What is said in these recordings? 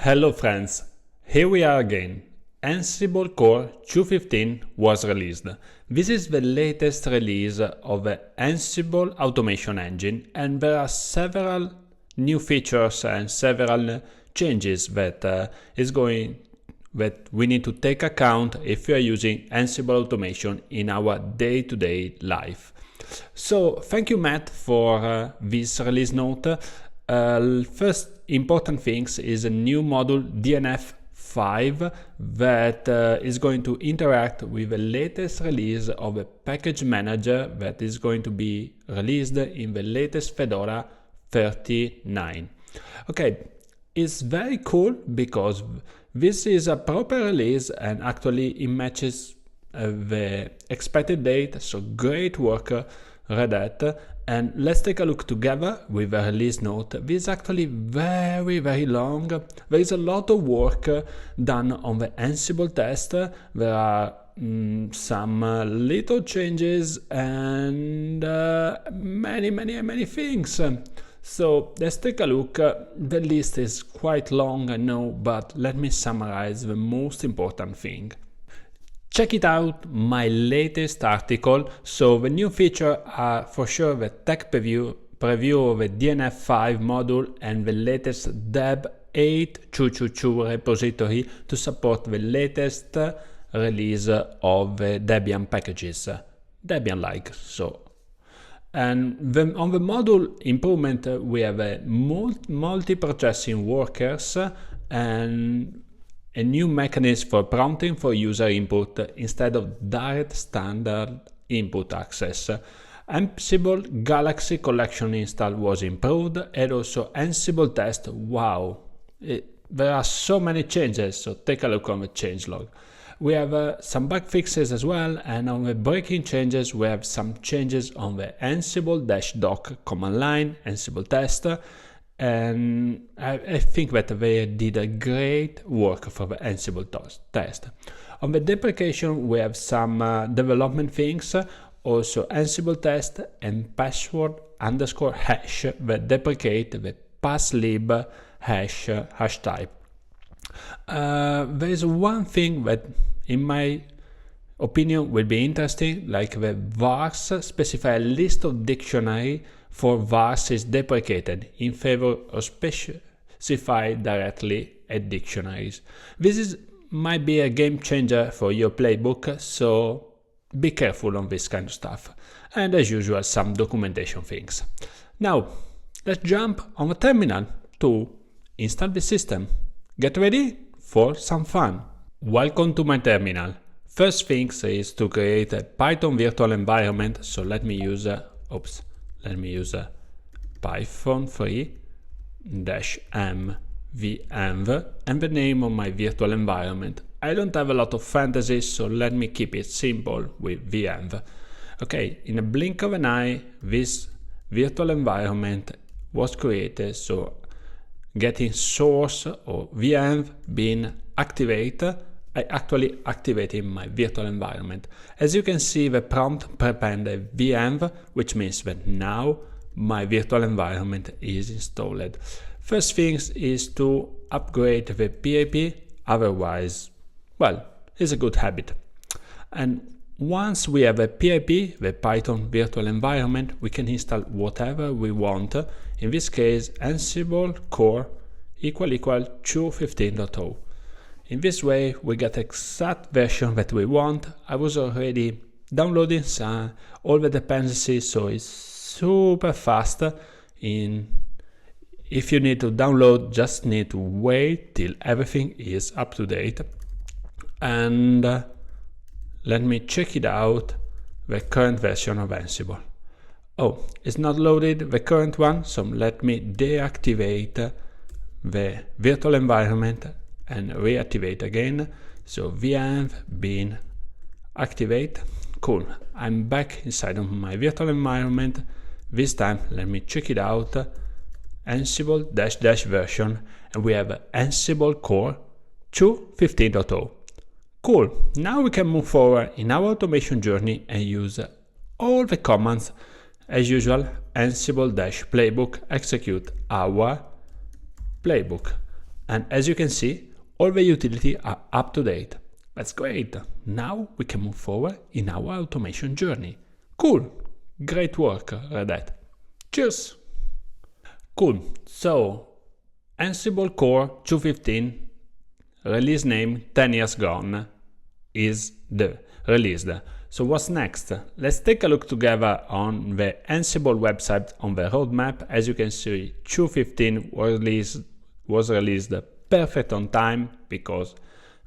Hello friends, here we are again. Ansible-core 2.15 was released. This is the latest release of the Ansible automation engine, and there are several new features and several changes that we need to take account if we are using Ansible automation in our day-to-day life. So thank you, Matt, for this release note. First important things is a new module DNF5 that is going to interact with the latest release of a package manager that is going to be released in the latest Fedora 39. Okay, it's very cool because this is a proper release and actually it matches the expected date, so great work, Red Hat. And let's take a look together with a release note. This is actually very long. There is a lot of work done on the Ansible test. There are some little changes and many things. So let's take a look. The list is quite long, I know, but let me summarize the most important thing. Check it out, my latest article. So the new feature are for sure the tech preview of the DNF5 module and the latest Deb 8.2.2.2 repository to support the latest release of the Debian packages, Debian-like. So, and on the module improvement, we have a multi-processing workers and a new mechanism for prompting for user input instead of direct standard input access. Ansible Galaxy collection install was improved, and also Ansible test. Wow, there are so many changes, so take a look on the changelog. We have some bug fixes as well, and on the breaking changes we have some changes on the ansible-doc command line, Ansible test. And I think that they did a great work for the Ansible test. On the deprecation we have some development things, also Ansible test and password_hash that deprecate the passlib hash type. There is one thing that in my opinion will be interesting, like the vars specify a list of dictionary for vars is deprecated in favor of specify directly at dictionaries. This might be a game changer for your playbook, so be careful on this kind of stuff. And as usual, some documentation things. Now, let's jump on the terminal to install the system. Get ready for some fun. Welcome to my terminal. First things is to create a Python virtual environment, so let me use python 3-m venv and the name of my virtual environment. I don't have a lot of fantasy, so let me keep it simple with venv. Okay, in a blink of an eye, this virtual environment was created, so getting source or venv being activated, I actually activated my virtual environment. As you can see, the prompt prepended venv, which means that now my virtual environment is installed. First things is to upgrade the PIP, otherwise, well, it's a good habit. And once we have a PIP, the Python virtual environment, we can install whatever we want. In this case, ansible-core = 2.15.0. In this way, we get the exact version that we want. I was already downloading all the dependencies, so it's super fast. If you need to download, just need to wait till everything is up to date. And let me check it out, the current version of Ansible. Oh, it's not loaded, the current one, so let me deactivate the virtual environment and reactivate again. So venv being activate. Cool, I'm back inside of my virtual environment. This time let me check it out, Ansible -- version, and we have Ansible-core 2.15.0. Cool, now we can move forward in our automation journey and use all the commands. As usual, Ansible-playbook execute our playbook. And as you can see, all the utilities are up to date. That's great. Now we can move forward in our automation journey. Cool. Great work, Red Hat. Cheers. Cool. So, Ansible Core 2.15, release name 10 years gone, is the released. So what's next? Let's take a look together on the Ansible website on the roadmap. As you can see, 2.15 was released perfect on time because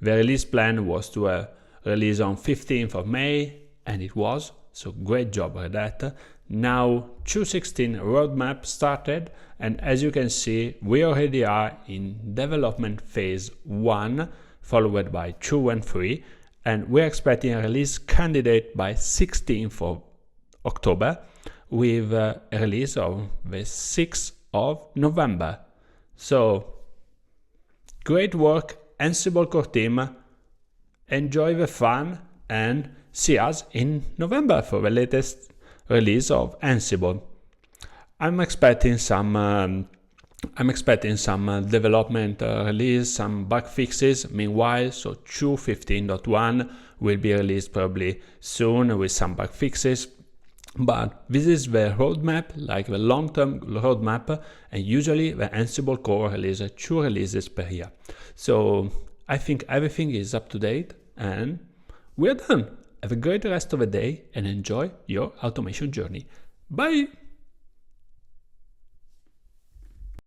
the release plan was to release on 15th of May, and it was. So great job with that. Now 2.16 roadmap started, and as you can see, we already are in development phase 1, followed by 2 and 3, and we're expecting a release candidate by 16th of October with a release of the 6th of November. So great work, Ansible Core team. Enjoy the fun and see us in November for the latest release of Ansible. I'm expecting some development release, some bug fixes meanwhile, so 2.15.1 will be released probably soon with some bug fixes. But this is the roadmap, like the long-term roadmap, and usually the Ansible Core releases 2 releases per year. So I think everything is up to date and we're done. Have a great rest of the day and enjoy your automation journey. Bye!